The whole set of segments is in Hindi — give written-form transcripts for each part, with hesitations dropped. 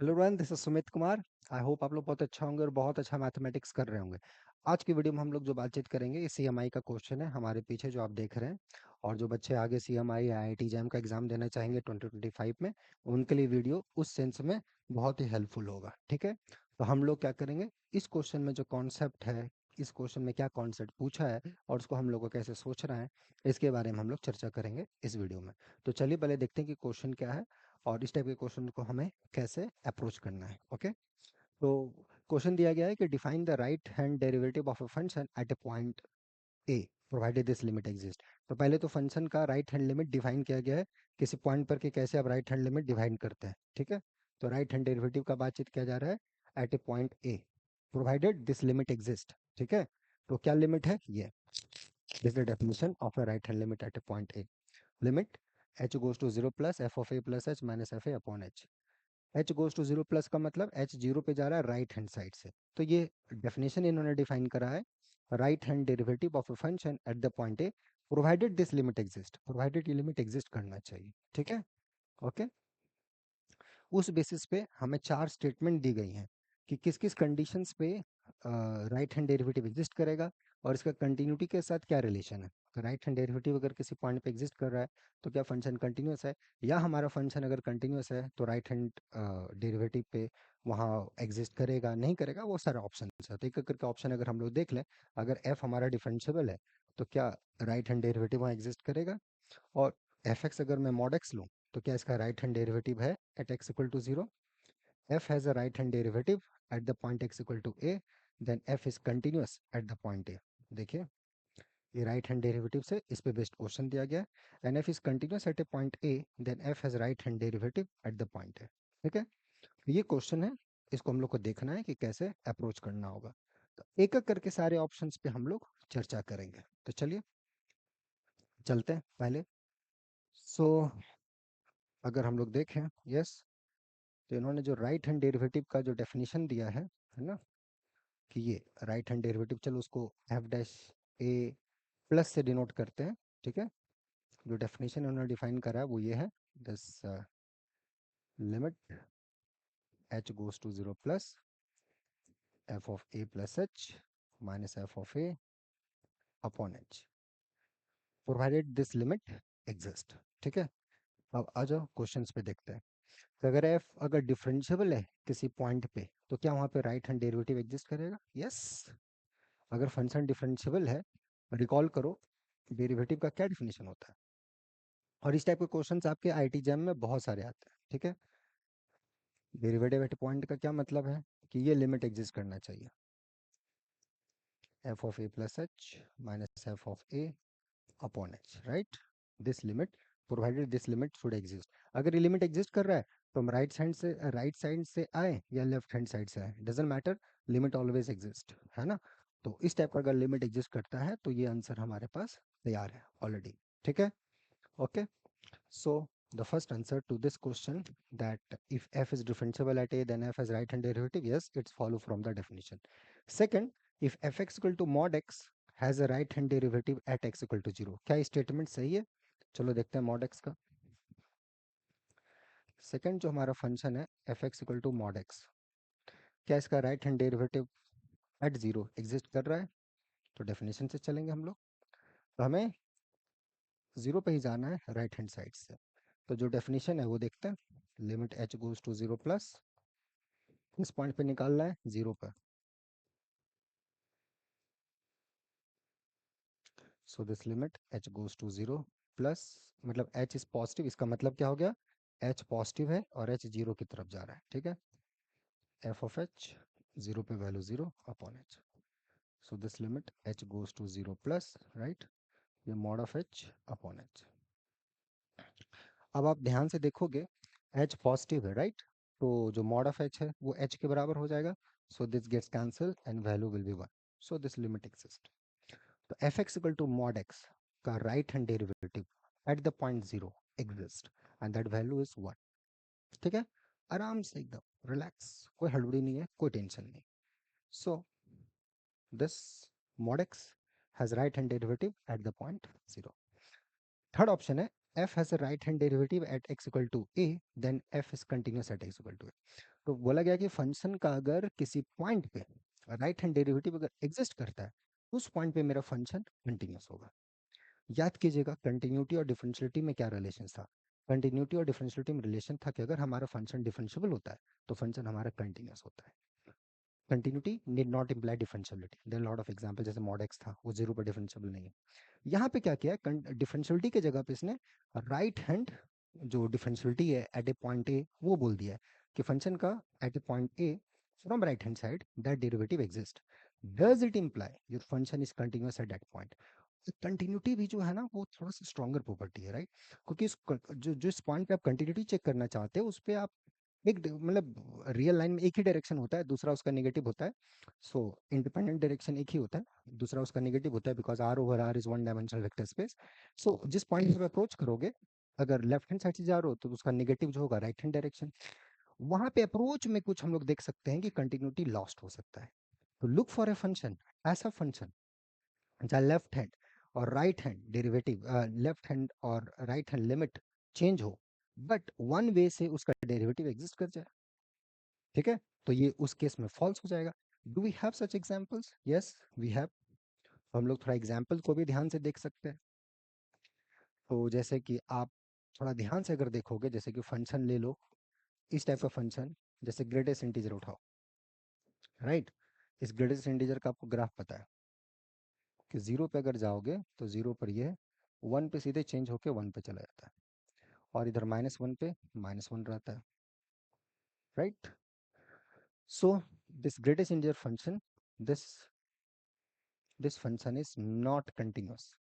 Hello everyone, this is Sumit Kumar. I hope आप लोग बहुत अच्छा होंगे और बहुत अच्छा मैथमेटिक्स कर रहे होंगे। आज की वीडियो में हम लोग जो बातचीत करेंगे ये सीएमआई का क्वेश्चन है हमारे पीछे जो आप देख रहे हैं। और जो बच्चे आगे सीएमआई आईआईटी जैम का एग्जाम देना चाहेंगे 2025 में, उनके लिए वीडियो उस सेंस में बहुत ही हेल्पफुल होगा। ठीक है, तो हम लोग क्या करेंगे, इस क्वेश्चन में जो कॉन्सेप्ट है, इस क्वेश्चन में क्या कॉन्सेप्ट पूछा है और उसको हम लोग को कैसे सोचना है, इसके बारे में हम लोग चर्चा करेंगे इस वीडियो में। तो चलिए पहले देखते हैं कि क्वेश्चन क्या है और इस टाइप के क्वेश्चन को हमें कैसे अप्रोच करना है। ओके, तो क्वेश्चन दिया गया है कि define the right hand derivative of a function at a point a provided this limit exist. तो पहले तो फंक्शन का राइट हैंड लिमिट डिफाइन किया गया है किसी पॉइंट पर कि कैसे आप राइट हैंड लिमिट डिफाइन करते हैं। ठीक है, तो राइट हैंड डेरिवेटिव का बातचीत किया जा रहा है at a point a provided this limit exist. ठीक है, तो क्या लिमिट है ये, this is the definition of a right hand limit at a point a. Limit h goes to 0 plus f of a plus h minus f a upon h। h goes to 0 plus का मतलब h 0 पे जा रहा है राइट हैंड साइड से। तो ये डेफिनेशन इन्होंने डिफाइन करा है, right hand derivative of a function at the point a provided this limit exist. Provided ये लिमिट एग्जिस्ट करना चाहिए। ठीक है, ओके। उस बेसिस पे हमें चार स्टेटमेंट दी गई हैं कि किस किस कंडीशंस पे राइट हैंड डेरिवेटिव एग्जिस्ट करेगा और इसका कंटिन्यूटी के साथ क्या रिलेशन है। राइट हैंड डेरिवेटिव अगर किसी पॉइंट पे एग्जिस्ट कर रहा है तो क्या फंक्शन कंटिन्यूस है, या हमारा फंक्शन अगर कंटिन्यूस है तो राइट हैंड डेरिवेटिव पे वहाँ एग्जिस्ट करेगा नहीं करेगा, वो सारे ऑप्शन है। तो एक एक करके ऑप्शन अगर हम लोग देख लें, अगर एफ हमारा डिफरेंशिएबल है तो क्या राइट हैंड डेरिवेटिव वहाँ एग्जिस्ट करेगा। और एफ एक्स अगर मैं मॉड एक्स लूँ तो क्या इसका राइट हैंड डेरिवेटिव है at x equal to zero. F has a right hand derivative at the point x equal to a, then f is continuous at the point a. देखिए, ये राइट हैंड डेरिवेटिव से इस पे बेस्ड क्वेश्चन दिया गया है। And f is continuous at a point A, then F has right hand derivative at the point a. ठीक है, ये क्वेश्चन है, इसको हम लोग को देखना है कि कैसे अप्रोच करना होगा। तो एक एक करके सारे ऑप्शंस पे हम लोग चर्चा करेंगे। तो चलिए चलते हैं पहले। सो अगर हम लोग देखें, यस, तो इन्होंने जो राइट हैंड डेरिवेटिव का जो डेफिनेशन दिया है ना, कि ये राइट हैंड डेरिवेटिव, चलो उसको एफ डैश ए प्लस से डिनोट करते हैं। ठीक है, जो डेफिनेशन उन्होंने डिफाइन करा है वो ये है, this limit h goes to 0 plus f of a plus h minus f of a upon h provided this limit exist। ठीक है, अब आ जाओ क्वेश्चंस पे देखते हैं। तो अगर f अगर डिफरेंशिएबल है किसी पॉइंट पे तो क्या वहाँ पे राइट हैंड डेरिवेटिव एग्जिस्ट करेगा। यस, अगर फंक्शन डिफरेंशिएबल है, रिकॉल करो डेरिवेटिव का क्या डिफिनेशन होता है। और इस टाइप के क्वेश्चंस आपके आईटी जैम में बहुत सारे आते हैं। ठीक है, डेरिवेटिव एट पॉइंट का क्या मतलब है कि ये लिमिट एग्जिस्ट करना चाहिए, f of a plus h minus f of a upon h, right. This limit provided this limit should exist. अगर ये लिमिट एग्जिस्ट कर रहा है तो हम राइट साइड से आए या लेफ्ट हैंड साइड से आए, doesn't matter, limit always exist, है ना। तो इस टाइप का अगर लिमिट एग्जिस्ट करता है तो ये आंसर हमारे पास तैयार है ऑलरेडी। ठीक है, okay. So the first answer to this question, that if f is differentiable at a then f has right hand derivative, yes, it's follow from the definition. Second, if fx equal to mod x has a right hand derivative at x equal to 0, क्या स्टेटमेंट सही है। चलो देखते हैं mod x का। सेकंड जो हमारा फंक्शन है f x equal to mod x, क्या इसका right hand derivative at zero exist कर रहा है। तो डेफिनेशन से चलेंगे हम लोग, तो हमें जीरो पे ही जाना है राइट हैंड साइड से। तो जो डेफिनेशन है वो देखते हैं, limit h goes to zero plus, किस पॉइंट पे निकालना है, जीरो पर। So this limit h goes to zero plus, मतलब h इज पॉजिटिव, इसका मतलब क्या हो गया, h पॉजिटिव है और h जीरो की तरफ जा रहा है। ठीक है, f ऑफ h जीरो पे value zero upon h। So this limit h goes to zero plus, right, ये mod of h upon h। अब आप ध्यान से देखोगे h पॉजिटिव है, राइट, तो जो मॉड ऑफ h है वो h के बराबर हो जाएगा। So this gets cancel and value will be one. So this limit exist. तो F x equal to mod X का right hand derivative at the point zero exist and that value is one. ठीक है, आराम से एकदम रिलैक्स, कोई हड़बड़ी नहीं है, कोई टेंशन नहीं। So this mod x has right hand derivative at the point zero. Third option है f has a right hand derivative at x equal to a, then f is continuous at x equal to a. तो बोला गया कि फंक्शन का अगर किसी पॉइंट पे राइट हैंड डेरिवेटिव अगर एग्जिस्ट करता है, उस पॉइंट पे मेरा फंक्शन कंटिन्यूस होगा. याद कीजिएगा कंटिन्यूटी और डिफरेंशियलिटी में क्या रिलेशन था. कंटिन्यूटी और डिफरेंशियलिटी में रिलेशन था कि अगर हमारा फंक्शन डिफरेंशिएबल होता है तो फंक्शन हमारा कंटिन्यूस होता है. Continuity need not imply differentiability. There lot of example, जैसे मॉड एक्स था, वो जीरो पर डिफरेंशिएबल नहीं है. यहाँ पे क्या किया है, डिफरेंशियलिटी के जगह पे इसने राइट हैंड जो डिफरेंशियलिटी है एट ए पॉइंट ए वो बोल दिया है कि फंक्शन का at a point a from right hand side that derivative exist. Does it imply your function is continuous at that point. Continuity भी जो है ना वो थोड़ा सा स्ट्रॉन्गर प्रॉपर्टी है, राइट. क्योंकि जो इस पॉइंट पे आप कंटिन्यूटी चेक करना चाहते हो उस पे आप मतलब रियल लाइन में एक ही डायरेक्शन होता है, दूसरा उसका नेगेटिव होता है. सो इंडिपेंडेंट डायरेक्शन एक ही होता है, दूसरा उसका नेगेटिव होता है, because R over R is one dimensional vector space. So जिस पॉइंट पे अप्रोच करोगे, अगर लेफ्ट हैंड साइड से जा रहे हो तो उसका नेगेटिव जो होगा राइट हैंड डायरेक्शन. वहां पे अप्रोच में कुछ हम लोग देख सकते हैं कि कंटिन्यूटी लॉस्ट हो सकता है. तो लुक फॉर ए फंक्शन, ऐसा फंक्शन जहाँ लेफ्ट हैंड और right hand derivative, left hand और राइट हैंड लिमिट चेंज हो, बट वन वे से उसका डेरिवेटिव एग्जिस्ट कर जाए. ठीक है, तो ये उस केस में फॉल्स हो जाएगा. Do we have such examples? Yes we have. हम लोग थोड़ा एग्जांपल को भी ध्यान से देख सकते हैं. तो जैसे कि आप थोड़ा ध्यान से अगर देखोगे, जैसे कि फंक्शन ले लो, इस टाइप का फंक्शन, जैसे ग्रेटेस्ट इंटीजर उठाओ, राइट. इस ग्रेटेस्ट इंटीजर का आपको ग्राफ पता है कि जीरो पे अगर जाओगे तो जीरो पर ये वन पे सीधे चेंज होके वन पे चला जाता है, और इधर माइनस वन पे माइनस वन रहता है, right. So this greatest integer function, this this function is not continuous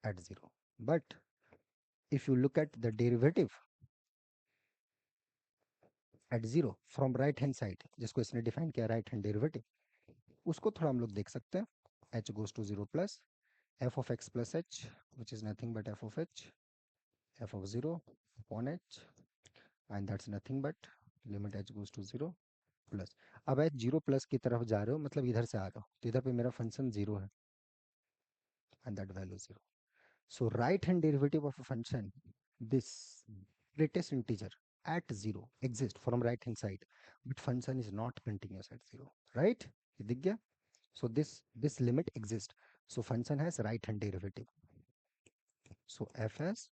at zero. But if you look at the derivative at zero from right hand side, जिसको इसने डिफाइन किया राइट हैंड डेरिवेटिव, उसको थोड़ा हम लोग देख सकते हैं. h goes to 0 plus f of x plus h, which is nothing but f of h, f of 0 upon h, and that's nothing but limit h goes to 0 plus. अब h 0 प्लस की तरफ जा रहे हो, मतलब इधर से आ रहे हो, तो इधर पे मेरा फंक्शन 0 है, and that value 0. So right hand derivative of a function, this greatest integer at 0 exists from right hand side, but function is not continuous at 0, right? ये दिख गया? So this limit exists. So function has right hand derivative. So f has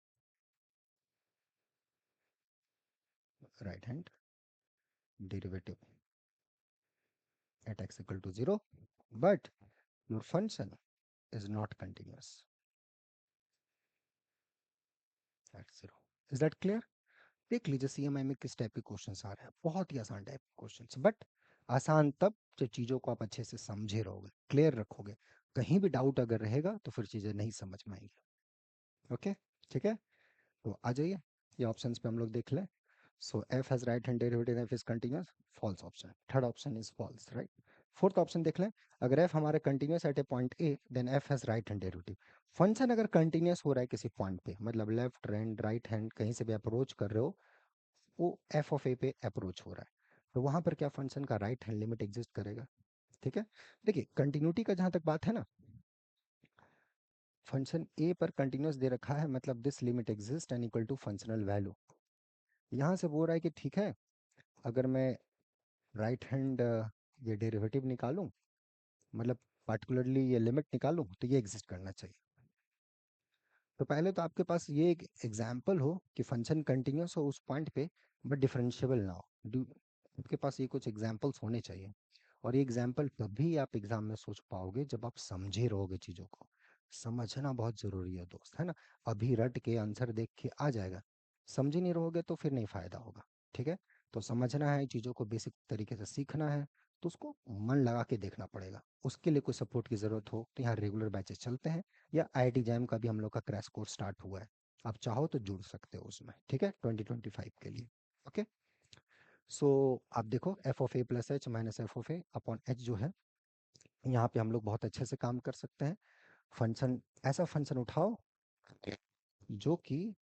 right hand derivative at x equal to 0, but your function is not continuous at 0. Is that clear? देख लीजिए सीएमआई में किस टाइप के क्वेश्चंस आ रहे हैं, बहुत ही आसान टाइप के क्वेश्चंस, बट आसान तब जब चीज़ों को आप अच्छे से समझे रहोगे, क्लियर रखोगे. कहीं भी डाउट अगर रहेगा तो फिर चीज़ें नहीं समझ में आएंगी. ओके, ठीक है. तो आ जाइए, ये ऑप्शंस पे हम लोग देख लें. So F has right hand derivative, F is continuous, false option. Third option is false, right. Fourth option देख लें, अगर एफ हमारे continuous at a point A, then F has right hand derivative. Function अगर कंटिन्यूअस हो रहा है किसी पॉइंट पे, मतलब लेफ्ट हैंड राइट हैंड कहीं से भी अप्रोच कर रहे हो, वो एफ ऑफ ए पे अप्रोच हो रहा है, तो वहां पर क्या फंक्शन का राइट हैंड लिमिट एग्जिस्ट करेगा. ठीक है. देखिए कंटिन्यूटी का जहां तक बात है ना, फंक्शन ए पर कंटिन्यूस दे रखा है, मतलब this limit exist and equal to functional value. यहाँ से बोल रहा है कि ठीक है, अगर मैं राइट हैंड ये डेरिवेटिव निकालूं, मतलब पार्टिकुलरली ये लिमिट निकालूं, तो ये एग्जिस्ट करना चाहिए. तो पहले तो आपके पास ये एक एग्जाम्पल हो कि फंक्शन कंटिन्यूस हो उस पॉइंट पे, बट डिफरेंशिएबल ना हो. आपके पास ये कुछ एग्जाम्पल्स होने चाहिए. और ये एग्जाम्पल तभी आप एग्जाम में सोच पाओगे जब आप समझे रहोगे चीज़ों को. समझना बहुत ज़रूरी है दोस्त, है ना. अभी रट के आंसर देख के आ जाएगा, समझ नहीं रहोगे तो फिर नहीं फ़ायदा होगा. ठीक है. तो समझना है चीज़ों को, बेसिक तरीके से सीखना है, तो उसको मन लगा के देखना पड़ेगा. उसके लिए कोई सपोर्ट की ज़रूरत हो तो यहाँ रेगुलर बैचेस चलते हैं, या आईआईटी जैम का भी हम लोग का क्रैश कोर्स स्टार्ट हुआ है, आप चाहो तो जुड़ सकते हो उसमें. ठीक है, 2025 के लिए. ओके. सो आप देखो F of A plus H minus F of A upon H जो है, यहाँ पे हम लोग बहुत अच्छे से काम कर सकते हैं. फंक्शन, ऐसा फंक्शन उठाओ जो कि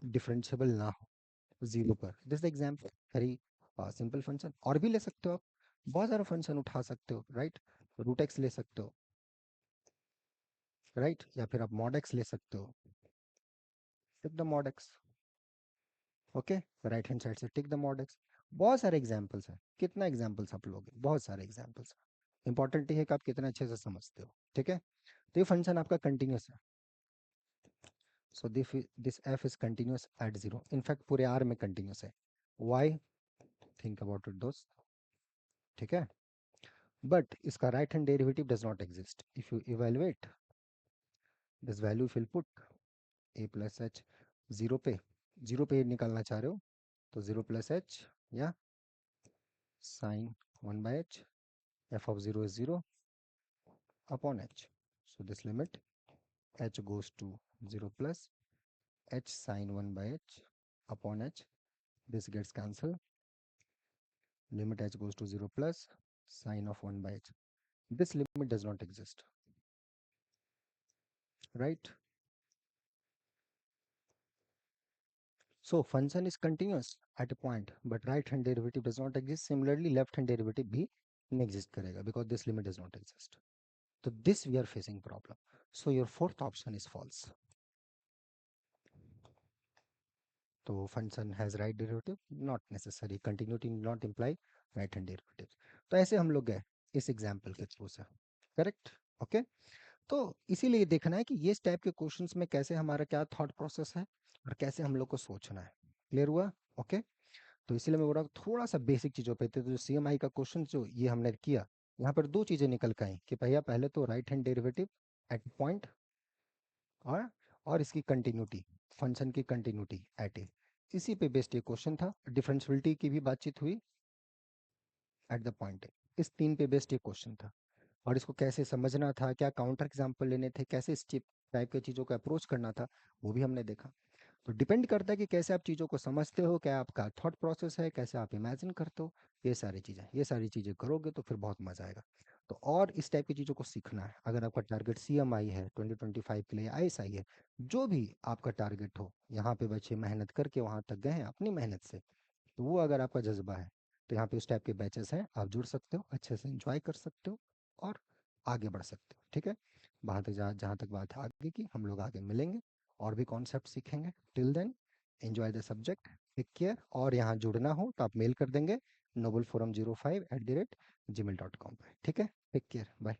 डिफरेंशिएबल ना हो जीरो पर. This example very simple function. और भी ले सकते हो आप, बहुत सारा फंक्शन उठा सकते हो, राइट. रूट एक्स ले सकते हो, राइट, या फिर आप मॉड एक्स ले सकते हो. Tick the mod x। Okay, right hand side से टिक द mod x। बहुत सारे एग्जाम्पल्स हैं, कितना एग्जाम्पल्स आप लोगे, बहुत सारे एग्जाम्पल्स हैं। इंपॉर्टेंट ये है कि आप कितना अच्छे से समझते हो, ठीक है। तो ये फंक्शन आपका कंटिन्यूस है। So this F is continuous eight zero, in fact पूरे आर में कंटिन्यूस है। वाई? थिंक अबाउट इट दोस्त, ठीक है। बट इसका right hand derivative does not exist. If you evaluate this value, if you put A plus H zero पे निकालना चाह रहे हो तो जीरो प्लस एच या sine one by H, F of zero is zero upon H. So this limit h goes to 0 plus h sine 1 by h upon h. This gets cancelled. Limit h goes to 0 plus sine of 1 by h. This limit does not exist, right? So function is continuous at a point, but right hand derivative does not exist. Similarly, left hand derivative bhi नहीं exist करेगा because this limit does not exist. So this we are facing problem. So your fourth option is false. तो function has right derivative, not necessary, continuity not imply right hand derivative. तो ऐसे हम लोग गए इस एग्जाम्पल के थ्रू से, करेक्ट। ओके, तो इसीलिए देखना है कि ये टाइप के क्वेश्चंस में कैसे हमारा क्या थॉट प्रोसेस है और कैसे हम लोग को सोचना है। क्लियर हुआ? ओके, तो इसीलिए मैं बोल रहा हूँ थोड़ा सा बेसिक चीज़ों पे थे। तो जो CMI का क्वेश्चन जो ये हमने किया, यहाँ पर दो चीज़ें निकल के आई कि भैया पहले तो right hand derivative eight point, और और इसकी कंटिन्यूटी, फंक्शन की कंटिन्यूटी एट ए, इसी पे बेस्ड ये क्वेश्चन था। डिफरेंशियबिलिटी की भी बातचीत हुई एट द पॉइंट ए। इस तीन पे बेस्ड ये क्वेश्चन था, और इसको कैसे समझना था, क्या काउंटर एग्जाम्पल लेने थे, कैसे इस टाइप की चीज़ों को अप्रोच करना था, वो भी हमने देखा। तो डिपेंड करता है कि कैसे आप चीज़ों को समझते हो, क्या आपका थॉट प्रोसेस है, कैसे आप इमेजिन करते हो। ये सारी चीज़ें करोगे तो फिर बहुत मजा आएगा। तो और इस टाइप की चीज़ों को सीखना है। अगर आपका टारगेट CMI है 2025 के लिए, ISI है, जो भी आपका टारगेट हो, यहाँ पे बच्चे मेहनत करके वहाँ तक गए हैं अपनी मेहनत से, तो वो अगर आपका जज्बा है तो यहाँ पे उस टाइप के बैचेस हैं, आप जुड़ सकते हो, अच्छे से इंजॉय कर सकते हो और आगे बढ़ सकते हो, ठीक है। वहाँ तक जहाँ तक बात है आगे की, हम लोग आगे मिलेंगे और भी कॉन्सेप्ट सीखेंगे। Till then enjoy the subject, take care. और यहाँ जुड़ना हो तो आप मेल कर देंगे noble forum 05 @gmail.com पे, ठीक है। Take care, bye.